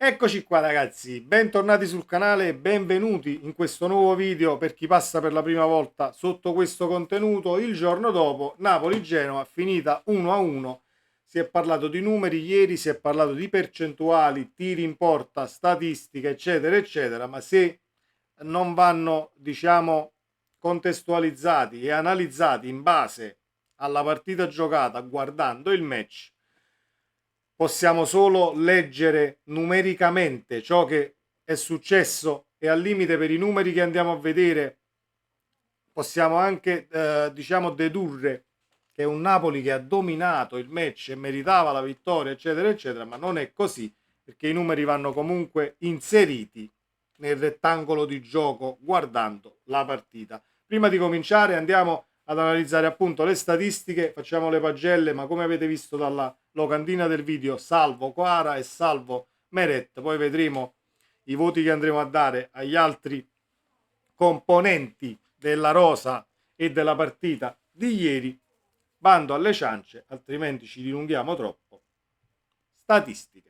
Eccoci qua ragazzi, bentornati sul canale e benvenuti in questo nuovo video per chi passa per la prima volta sotto questo contenuto. Il giorno dopo Napoli-Genoa finita 1-1, si è parlato di numeri ieri, si è parlato di percentuali, tiri in porta, statistiche eccetera eccetera, ma se non vanno diciamo contestualizzati e analizzati in base alla partita giocata guardando il match, possiamo solo leggere numericamente ciò che è successo e al limite per i numeri che andiamo a vedere possiamo anche diciamo dedurre che è un Napoli che ha dominato il match e meritava la vittoria eccetera eccetera, ma non è così perché i numeri vanno comunque inseriti nel rettangolo di gioco guardando la partita. Prima di cominciare andiamo ad analizzare appunto le statistiche, facciamo le pagelle, ma come avete visto dalla locandina del video, salvo Quara e salvo Meret, poi vedremo i voti che andremo a dare agli altri componenti della rosa e della partita di ieri. Bando alle ciance, altrimenti ci dilunghiamo troppo. Statistiche.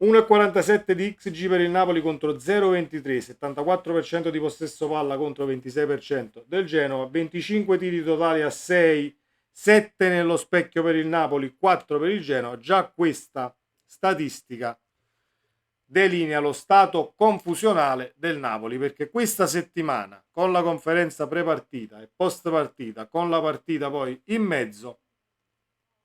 1,47 di XG per il Napoli contro 0,23, 74% di possesso palla contro 26% del Genoa, 25 tiri totali a 6, 7 nello specchio per il Napoli, 4 per il Genoa. Già questa statistica delinea lo stato confusionale del Napoli, perché questa settimana con la conferenza pre-partita e post partita, con la partita poi in mezzo,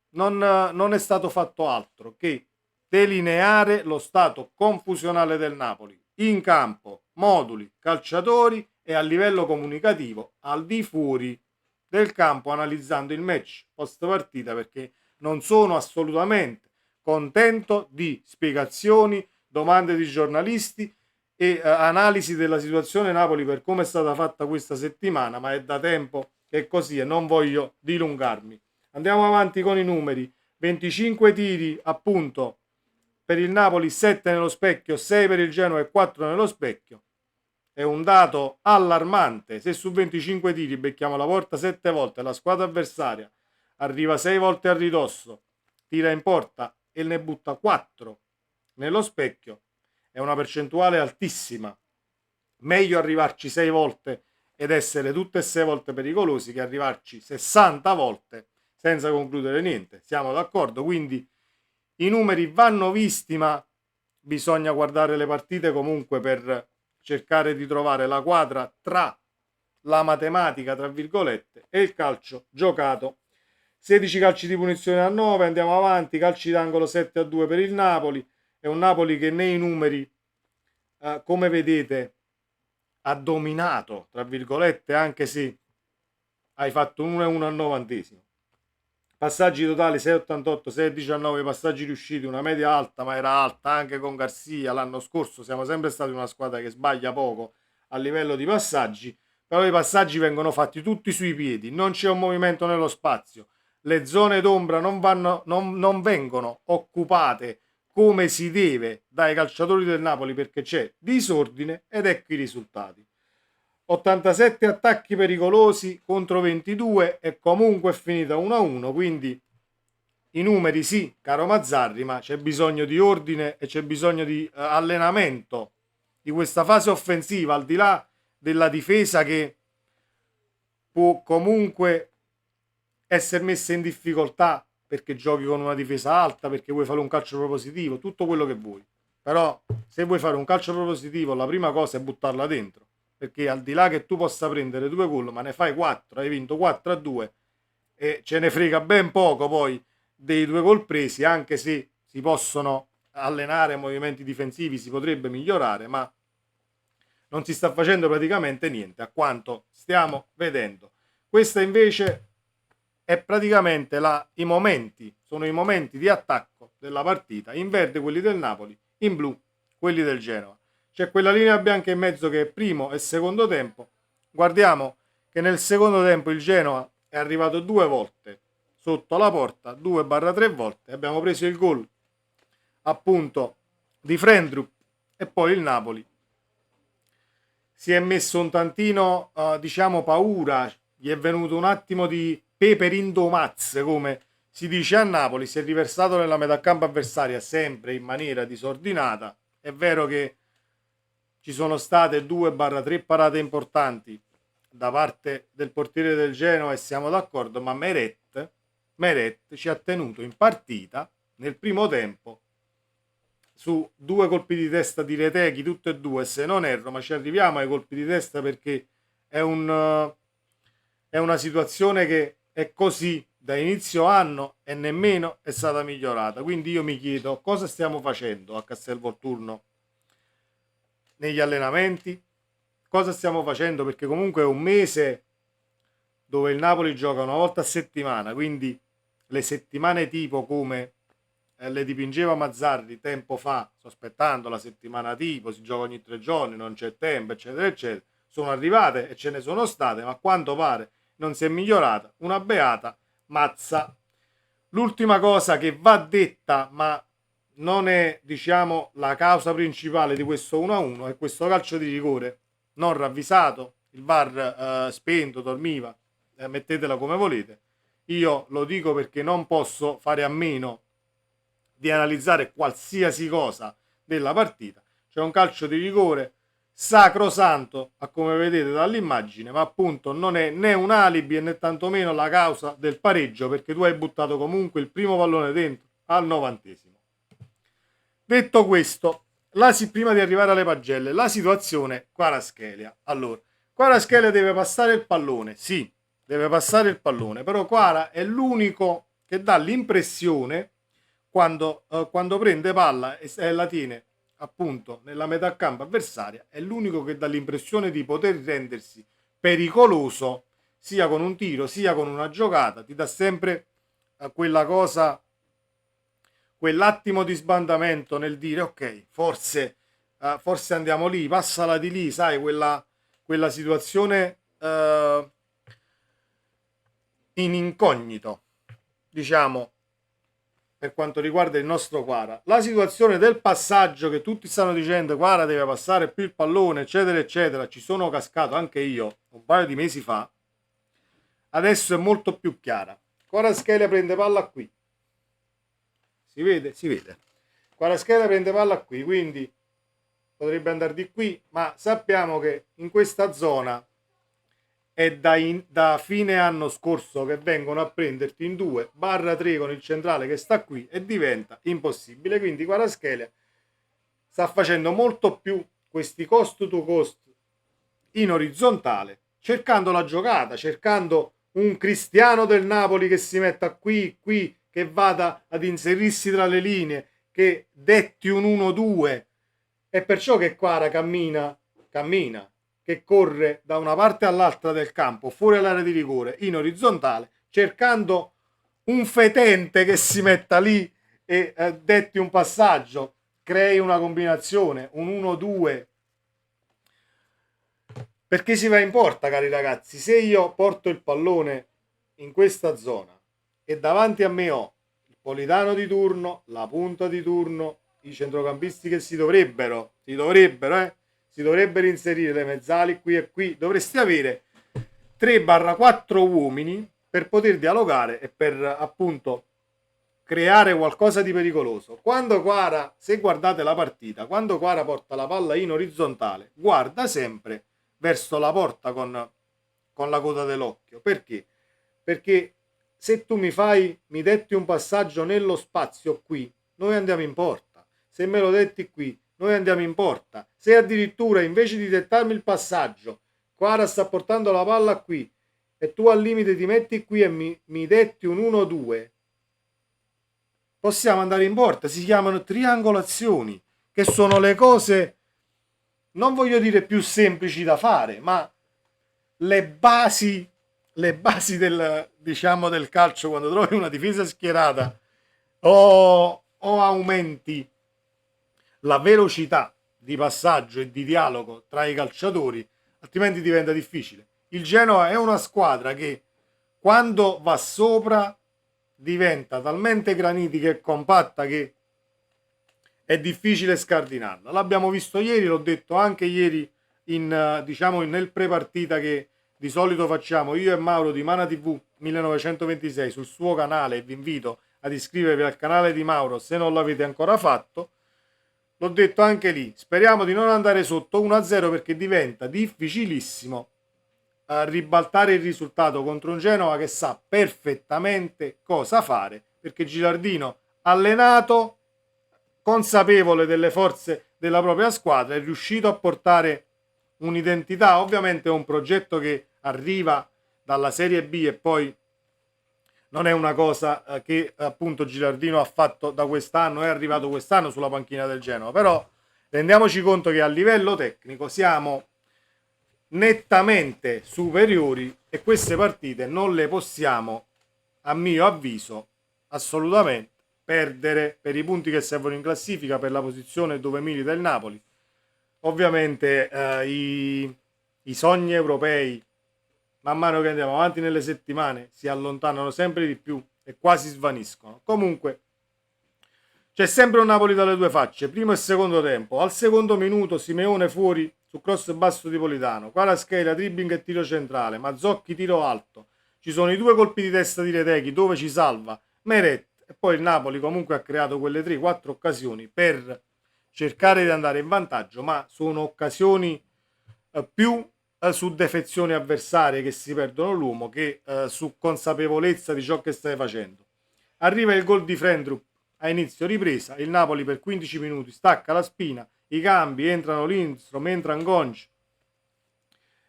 non è stato fatto altro che delineare lo stato confusionale del Napoli in campo, moduli, calciatori e a livello comunicativo al di fuori del campo, analizzando il match post partita, perché non sono assolutamente contento di spiegazioni, domande di giornalisti e analisi della situazione Napoli per come è stata fatta questa settimana, ma è da tempo che è così e non voglio dilungarmi. Andiamo avanti con i numeri. 25 tiri appunto per il Napoli, 7 nello specchio, 6 per il Genoa e 4 nello specchio. È un dato allarmante. Se su 25 tiri becchiamo la porta 7 volte, la squadra avversaria arriva 6 volte a ridosso, tira in porta e ne butta 4 nello specchio, è una percentuale altissima. Meglio arrivarci 6 volte ed essere tutte e 6 volte pericolosi che arrivarci 60 volte senza concludere niente. Siamo d'accordo? Quindi i numeri vanno visti, ma bisogna guardare le partite comunque per cercare di trovare la quadra tra la matematica, tra virgolette, e il calcio giocato. 16 calci di punizione a 9, andiamo avanti, calci d'angolo 7 a 2 per il Napoli. È un Napoli che nei numeri, come vedete, ha dominato, tra virgolette, anche se hai fatto 1-1 al 90esimo. Passaggi totali 6,88, 6,19 passaggi riusciti, una media alta, ma era alta anche con Garcia l'anno scorso. Siamo sempre stati una squadra che sbaglia poco a livello di passaggi, però i passaggi vengono fatti tutti sui piedi, non c'è un movimento nello spazio, le zone d'ombra non vengono occupate come si deve dai calciatori del Napoli perché c'è disordine ed ecco i risultati. 87 attacchi pericolosi contro 22 e comunque è finita 1-1, quindi i numeri sì, caro Mazzarri, ma c'è bisogno di ordine e c'è bisogno di allenamento di questa fase offensiva, al di là della difesa che può comunque essere messa in difficoltà perché giochi con una difesa alta, perché vuoi fare un calcio propositivo, tutto quello che vuoi. Però se vuoi fare un calcio propositivo, la prima cosa è buttarla dentro, perché al di là che tu possa prendere 2 gol, ma ne fai 4, hai vinto 4-2 e ce ne frega ben poco poi dei 2 gol presi, anche se si possono allenare movimenti difensivi, si potrebbe migliorare, ma non si sta facendo praticamente niente a quanto stiamo vedendo. Questa invece è praticamente i momenti, sono i momenti di attacco della partita, in verde quelli del Napoli, in blu quelli del Genoa. C'è quella linea bianca in mezzo che è primo e secondo tempo. Guardiamo che nel secondo tempo il Genoa è arrivato 2 volte sotto la porta, 2-3 volte, abbiamo preso il gol appunto di Frendrup e poi il Napoli si è messo un tantino diciamo paura, gli è venuto un attimo di pepe in domazze come si dice a Napoli, si è riversato nella metà campo avversaria sempre in maniera disordinata. È vero che ci sono state 2-3 parate importanti da parte del portiere del Genoa e siamo d'accordo, ma Meret ci ha tenuto in partita nel primo tempo su 2 colpi di testa di Reteghi, tutte e due, se non erro, ma ci arriviamo ai colpi di testa perché è una situazione che è così da inizio anno e nemmeno è stata migliorata. Quindi io mi chiedo cosa stiamo facendo a Castelvolturno negli allenamenti, cosa stiamo facendo, perché comunque è un mese dove il Napoli gioca una volta a settimana, quindi le settimane tipo come le dipingeva Mazzarri tempo fa, sospettando la settimana tipo, si gioca ogni 3 giorni, non c'è tempo, eccetera, eccetera, sono arrivate e ce ne sono state, ma a quanto pare non si è migliorata una beata mazza. L'ultima cosa che va detta, ma non è, diciamo, la causa principale di questo 1-1, è questo calcio di rigore non ravvisato, il VAR spento, dormiva, mettetela come volete. Io lo dico perché non posso fare a meno di analizzare qualsiasi cosa della partita. C'è un calcio di rigore sacrosanto, a come vedete dall'immagine, ma appunto non è né un alibi né tantomeno la causa del pareggio, perché tu hai buttato comunque il primo pallone dentro al 90esimo. Detto questo, prima di arrivare alle pagelle, la situazione Kvaratskhelia. Allora, Kvaratskhelia deve passare il pallone, sì, deve passare il pallone, però Kvara è l'unico che dà l'impressione quando prende palla e la tiene appunto nella metà campo avversaria, è l'unico che dà l'impressione di poter rendersi pericoloso sia con un tiro sia con una giocata, ti dà sempre quella cosa, quell'attimo di sbandamento nel dire ok, forse andiamo lì, passala di lì, sai, quella situazione in incognito, diciamo, per quanto riguarda il nostro Kvara. La situazione del passaggio, che tutti stanno dicendo Kvara deve passare più il pallone, eccetera eccetera, ci sono cascato anche io un paio di mesi fa, adesso è molto più chiara. Kvaratskhelia prende palla qui, si vede? Si vede. Kvaratskhelia prende palla qui, quindi potrebbe andare di qui, ma sappiamo che in questa zona è da fine anno scorso che vengono a prenderti in 2/3 con il centrale che sta qui e diventa impossibile. Quindi Kvaratskhelia sta facendo molto più questi cost to cost in orizzontale, cercando la giocata, cercando un Cristiano del Napoli che si metta qui, che vada ad inserirsi tra le linee, che detti un 1-2. È perciò che Kvara cammina, che corre da una parte all'altra del campo, fuori all'area di rigore, in orizzontale, cercando un fetente che si metta lì e detti un passaggio, crei una combinazione, un 1-2. Perché si va in porta, cari ragazzi. Se io porto il pallone in questa zona e davanti a me ho il Politano di turno, la punta di turno, i centrocampisti che si dovrebbero inserire, le mezzali qui e qui, dovresti avere 3-4 uomini per poter dialogare e per appunto creare qualcosa di pericoloso. Quando Kvara, se guardate la partita, quando Kvara porta la palla in orizzontale, guarda sempre verso la porta con la coda dell'occhio. Perché? Perché se tu mi detti un passaggio nello spazio qui, noi andiamo in porta. Se me lo detti qui, noi andiamo in porta. Se addirittura invece di dettarmi il passaggio, Kvara sta portando la palla qui e tu al limite ti metti qui e mi detti un 1-2, possiamo andare in porta. Si chiamano triangolazioni, che sono le cose, non voglio dire più semplici da fare, ma le basi del, diciamo, del calcio. Quando trovi una difesa schierata o aumenti la velocità di passaggio e di dialogo tra i calciatori, altrimenti diventa difficile. Il Genoa è una squadra che quando va sopra diventa talmente granitica e compatta che è difficile scardinarla. L'abbiamo visto ieri, l'ho detto anche ieri nel pre-partita che di solito facciamo io e Mauro di Mana TV 1926 sul suo canale e vi invito ad iscrivervi al canale di Mauro se non l'avete ancora fatto. L'ho detto anche lì, speriamo di non andare sotto 1-0 perché diventa difficilissimo ribaltare il risultato contro un Genova che sa perfettamente cosa fare, perché Gilardino, allenato, consapevole delle forze della propria squadra, è riuscito a portare un'identità. Ovviamente è un progetto che arriva dalla Serie B e poi non è una cosa che appunto Gilardino ha fatto da quest'anno, è arrivato quest'anno sulla panchina del Genova, però rendiamoci conto che a livello tecnico siamo nettamente superiori e queste partite non le possiamo, a mio avviso, assolutamente perdere per i punti che servono in classifica, per la posizione dove milita il Napoli. Ovviamente i sogni europei, man mano che andiamo avanti nelle settimane, si allontanano sempre di più e quasi svaniscono. Comunque c'è sempre un Napoli dalle due facce, primo e secondo tempo. Al secondo minuto Simeone fuori su cross basso di Politano, Kvaratskhelia dribbling e tiro centrale, Mazzocchi tiro alto. Ci sono i due colpi di testa di Reteghi dove ci salva Meret e poi il Napoli comunque ha creato quelle 3-4 occasioni per cercare di andare in vantaggio, ma sono occasioni più su defezioni avversarie che si perdono l'uomo che su consapevolezza di ciò che stai facendo. Arriva il gol di Frendrup a inizio ripresa, il Napoli per 15 minuti stacca la spina, i cambi, entrano Lindstrom, entra Ngonci,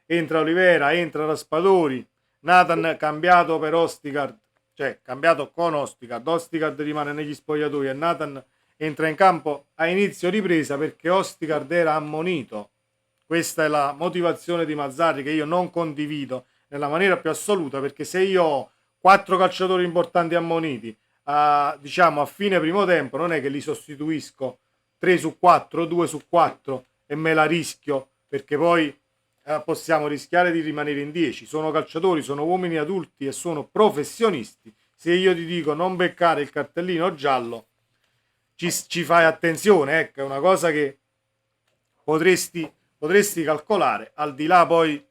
entra Olivera, entra Raspadori, Nathan cambiato per Ostigard, cioè cambiato con Ostigard, Ostigard rimane negli spogliatoi e Nathan entra in campo a inizio ripresa perché Ostigard era ammonito. Questa è la motivazione di Mazzarri che io non condivido nella maniera più assoluta, perché se io ho 4 calciatori importanti ammoniti diciamo a fine primo tempo, non è che li sostituisco 3 su 4, 2 su 4 e me la rischio, perché poi possiamo rischiare di rimanere in 10. Sono calciatori, sono uomini adulti e sono professionisti. Se io ti dico non beccare il cartellino giallo, ci fai attenzione, ecco, è una cosa che potresti calcolare, al di là poi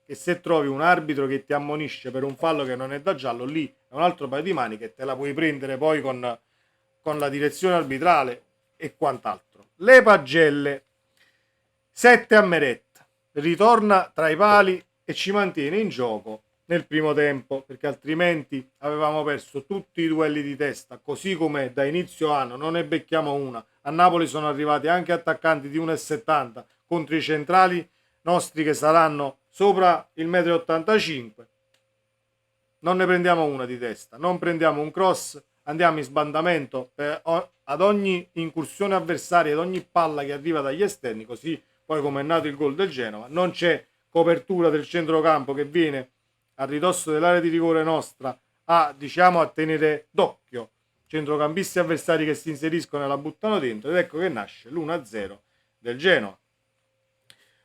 che se trovi un arbitro che ti ammonisce per un fallo che non è da giallo, lì è un altro paio di mani che te la puoi prendere poi con la direzione arbitrale e quant'altro. Le pagelle, 7 a Meret, ritorna tra i pali e ci mantiene in gioco nel primo tempo, perché altrimenti avevamo perso tutti i duelli di testa, così come da inizio anno non ne becchiamo una. A Napoli sono arrivati anche attaccanti di 1,70 contro i centrali nostri che saranno sopra il 1,85 m. Non ne prendiamo una di testa, non prendiamo un cross, andiamo in sbandamento ad ogni incursione avversaria, ad ogni palla che arriva dagli esterni, così poi come è nato il gol del Genova. Non c'è copertura del centrocampo che viene a ridosso dell'area di rigore nostra a tenere d'occhio centrocampisti avversari che si inseriscono e la buttano dentro, ed ecco che nasce l'1-0 del Genoa.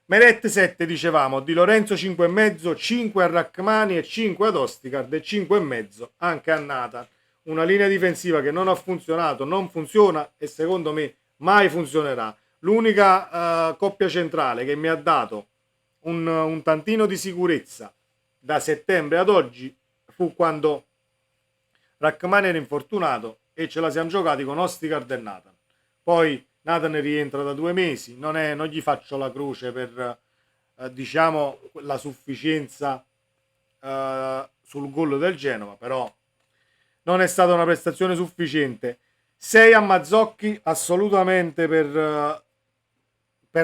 Meret 7 dicevamo, Di Lorenzo 5,5, 5 a Rachmani e 5 ad Ostigard e 5,5 anche a Nathan. Una linea difensiva che non ha funzionato, non funziona e secondo me mai funzionerà. L'unica coppia centrale che mi ha dato un tantino di sicurezza da settembre ad oggi fu quando Rachmani era infortunato e ce la siamo giocati con Ostigard e Nathan. Poi Nathan rientra da 2 mesi, non gli faccio la croce per la sufficienza sul gol del Genova, però non è stata una prestazione sufficiente. 6 a Mazzocchi assolutamente per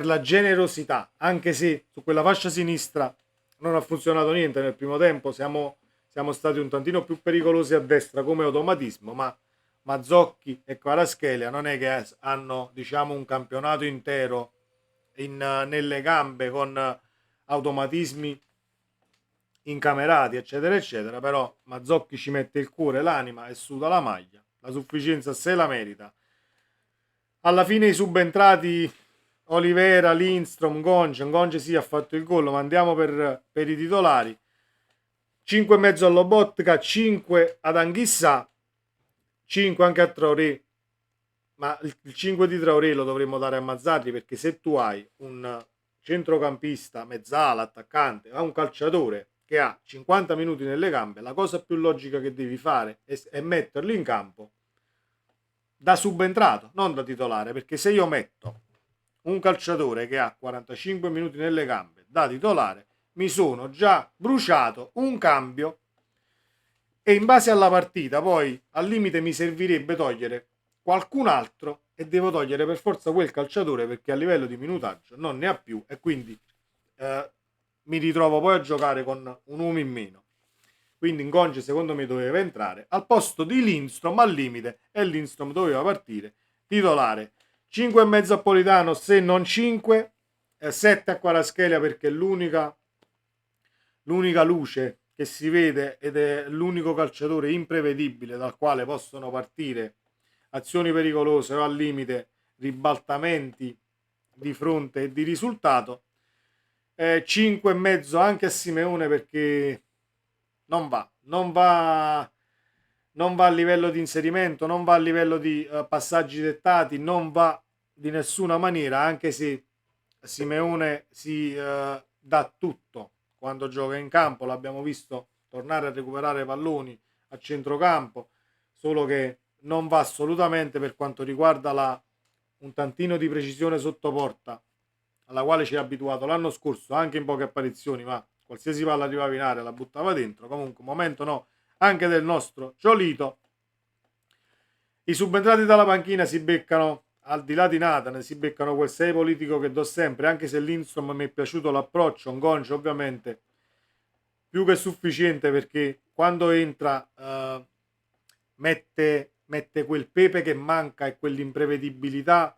la generosità, anche se su quella fascia sinistra non ha funzionato niente nel primo tempo, siamo stati un tantino più pericolosi a destra come automatismo, ma Mazzocchi e Kvaratskhelia non è che hanno un campionato intero nelle gambe con automatismi incamerati eccetera eccetera, però Mazzocchi ci mette il cuore, l'anima e suda la maglia, la sufficienza se la merita. Alla fine i subentrati Olivera, Lindstrom, Gonce sì ha fatto il gol, ma andiamo per i titolari. 5,5 a Lobotka, 5 ad Anghissà, 5 anche a Traoré, ma il 5 di Traoré lo dovremmo dare a Mazzarri, perché se tu hai un centrocampista, mezzala, attaccante, a un calciatore che ha 50 minuti nelle gambe, la cosa più logica che devi fare è metterlo in campo da subentrato, non da titolare, perché se io metto un calciatore che ha 45 minuti nelle gambe da titolare, mi sono già bruciato un cambio e in base alla partita poi al limite mi servirebbe togliere qualcun altro e devo togliere per forza quel calciatore perché a livello di minutaggio non ne ha più e quindi mi ritrovo poi a giocare con un uomo in meno. Quindi Ngonge secondo me doveva entrare al posto di Lindstrom al limite e Lindstrom doveva partire titolare. 5,5 a Politano, se non 5, 7 a Kvaratskhelia perché è l'unica luce che si vede ed è l'unico calciatore imprevedibile dal quale possono partire azioni pericolose o al limite ribaltamenti di fronte e di risultato. 5,5 anche a Simeone perché non va a livello di inserimento, non va a livello di passaggi dettati, non va di nessuna maniera, anche se Simeone si dà tutto quando gioca in campo, l'abbiamo visto tornare a recuperare palloni a centrocampo, solo che non va assolutamente per quanto riguarda un tantino di precisione sotto porta alla quale ci ha abituato l'anno scorso anche in poche apparizioni, ma qualsiasi palla arrivava in area la buttava dentro. Comunque momento no anche del nostro Giolito. I subentrati dalla panchina si beccano, al di là di Nathan, si beccano quel 6 politico che do sempre, anche se Lindstrom mi è piaciuto l'approccio, Ngonge ovviamente più che sufficiente perché quando entra mette quel pepe che manca e quell'imprevedibilità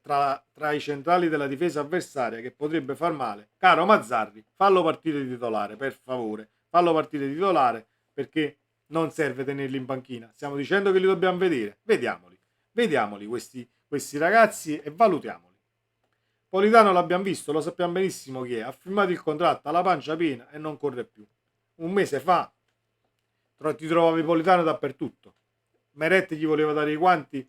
tra i centrali della difesa avversaria che potrebbe far male. Caro Mazzarri, fallo partire titolare, per favore, fallo partire titolare perché non serve tenerli in panchina. Stiamo dicendo che li dobbiamo vedere, vediamoli questi ragazzi e valutiamoli. Politano l'abbiamo visto, lo sappiamo benissimo chi è, ha firmato il contratto, ha la pancia piena e non corre più. Un mese fa ti trovavi Politano dappertutto. Meretti gli voleva dare i guanti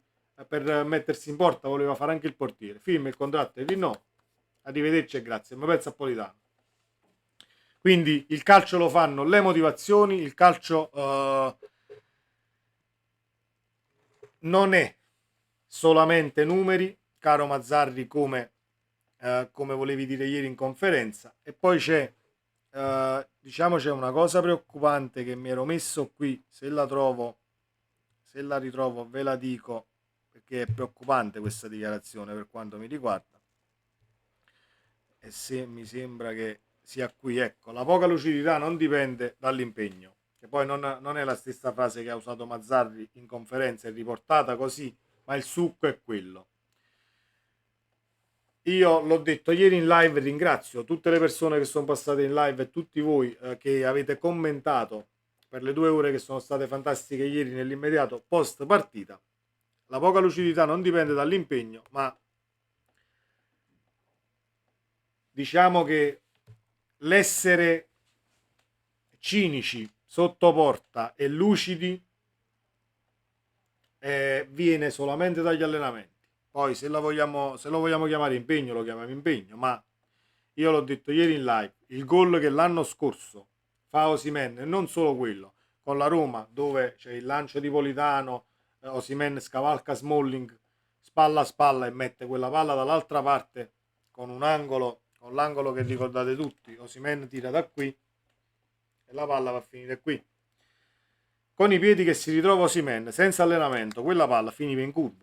per mettersi in porta, voleva fare anche il portiere. Firma il contratto e lì no. Arrivederci e grazie. Ma pensa a Politano. Quindi il calcio lo fanno le motivazioni, il calcio non è solamente numeri, caro Mazzarri, come volevi dire ieri in conferenza. E poi c'è c'è una cosa preoccupante che mi ero messo qui, se la ritrovo ve la dico perché è preoccupante questa dichiarazione per quanto mi riguarda e se mi sembra che sia qui, ecco, la poca lucidità non dipende dall'impegno, che poi non è la stessa frase che ha usato Mazzarri in conferenza, è riportata così, ma il succo è quello. Io l'ho detto ieri in live, ringrazio tutte le persone che sono passate in live e tutti voi che avete commentato per le 2 ore che sono state fantastiche ieri nell'immediato post partita. La poca lucidità non dipende dall'impegno, ma diciamo che l'essere cinici sotto porta e lucidi viene solamente dagli allenamenti. Poi se lo vogliamo chiamare impegno, lo chiamiamo impegno, ma io l'ho detto ieri in live, il gol che l'anno scorso fa Osimhen, e non solo quello, con la Roma, dove c'è il lancio di Politano, Osimhen scavalca Smalling spalla a spalla e mette quella palla dall'altra parte con l'angolo che ricordate tutti, Osimhen tira da qui e la palla va a finire qui. Con i piedi che si ritrova Osimhen, senza allenamento, quella palla finiva in curva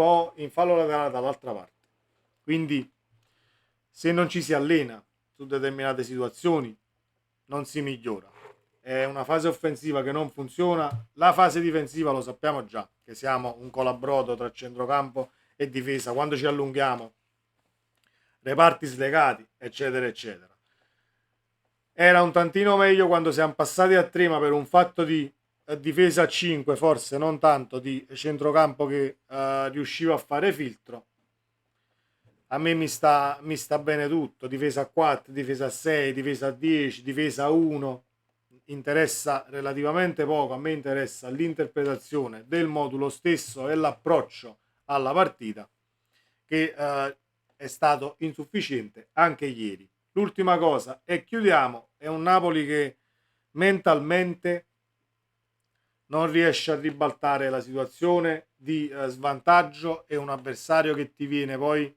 o in fallo laterale dall'altra parte. Quindi se non ci si allena su determinate situazioni non si migliora. È una fase offensiva che non funziona, la fase difensiva lo sappiamo già, che siamo un colabrodo tra centrocampo e difesa, quando ci allunghiamo, reparti slegati, eccetera, eccetera. Era un tantino meglio quando siamo passati a 3, ma per un fatto di difesa a 5, forse non tanto di centrocampo che riusciva a fare filtro. A me mi sta bene tutto, difesa a 4, difesa a 6, difesa a 10, difesa a 1, interessa relativamente poco, a me interessa l'interpretazione del modulo stesso e l'approccio alla partita che è stato insufficiente anche ieri. L'ultima cosa, e chiudiamo, è un Napoli che mentalmente non riesce a ribaltare la situazione di svantaggio, è un avversario che ti viene poi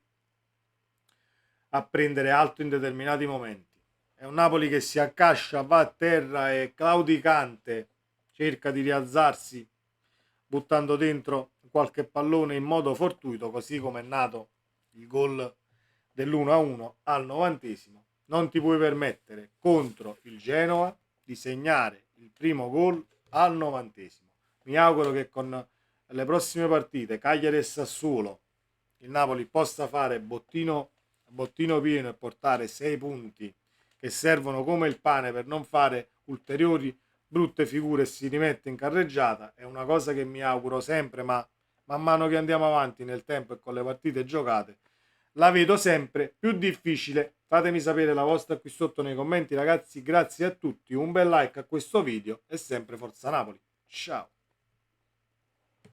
a prendere alto in determinati momenti. È un Napoli che si accascia, va a terra e claudicante cerca di rialzarsi buttando dentro qualche pallone in modo fortuito, così come è nato il gol dell'1-1 al 90°. Non ti puoi permettere contro il Genoa di segnare il primo gol al 90°. Mi auguro che con le prossime partite, Cagliari e Sassuolo, il Napoli possa fare bottino pieno e portare 6 punti che servono come il pane per non fare ulteriori brutte figure e si rimette in carreggiata. È una cosa che mi auguro sempre, ma man mano che andiamo avanti nel tempo e con le partite giocate la vedo sempre più difficile. Fatemi sapere la vostra qui sotto nei commenti, ragazzi. Grazie a tutti, un bel like a questo video e sempre Forza Napoli. Ciao.